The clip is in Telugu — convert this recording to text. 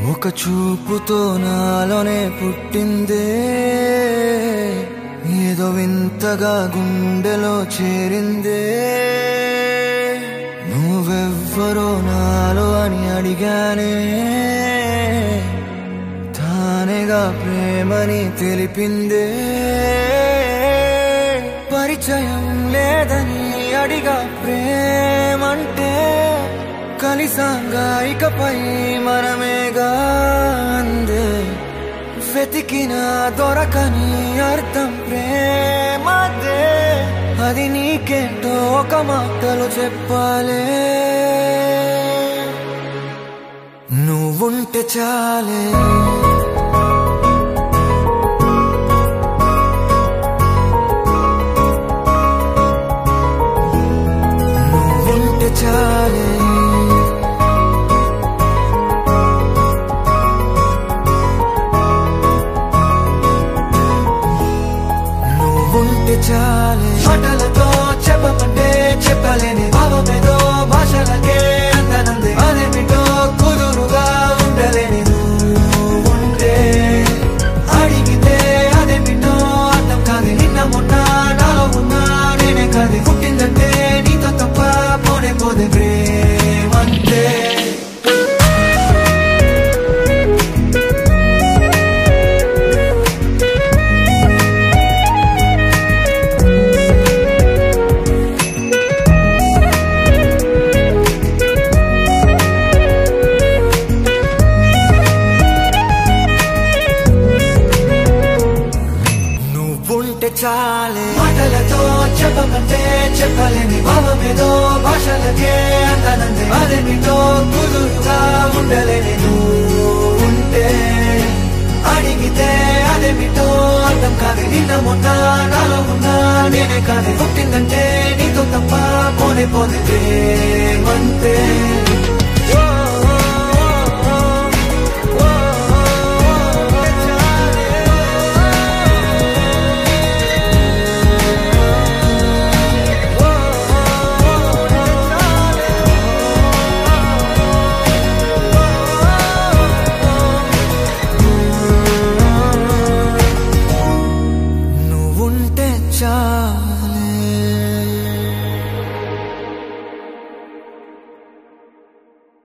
ఒక చూపుతో నాలోనే పుట్టిందే ఏదో వింతగా గుండెలో చేరిందే నువ్వెవ్వరో నాలో అని అడిగానే తానేగా ప్రేమని తెలిపిందే పరిచయం లేదని అడిగా ప్రేమంటే కలిసాంగా ఇకపై మనమేగా అందే వెతికిన దొరకని అర్థం ప్రేమదే అది నీకేంటో ఒక మాటలో చెప్పాలే నువ్వుంటే చాలే నువ్వుంటే చాలే చాలే మాటలతో చెప్పమంటే చెప్పలేని భావమేదో భాషలకే అందనందే అదేమిటో కుదురుగా ఉండలేని నువ్వుంటే అడిగితే అదేమిటో అర్థం కాదు నిన్న మొన్న నాలో ఉన్నా నేనే కాదు పుట్టిందంటే నీతో తప్ప పోనే పోదే ప్రేమంటే చాలే మాటలతో చెప్పమంటే చెప్పలేని భావమేదో భాషలకే అందనందే అదేమిటో కుదురుగా ఉండలేని నువ్వుంటే అడిగితే అదేమిటో అర్థం కాదు నిన్న మొన్న నాలో ఉన్నా నేనే కాదు పుట్టిందంటే నీతో తప్ప పోనే పోదే ప్రేమంతే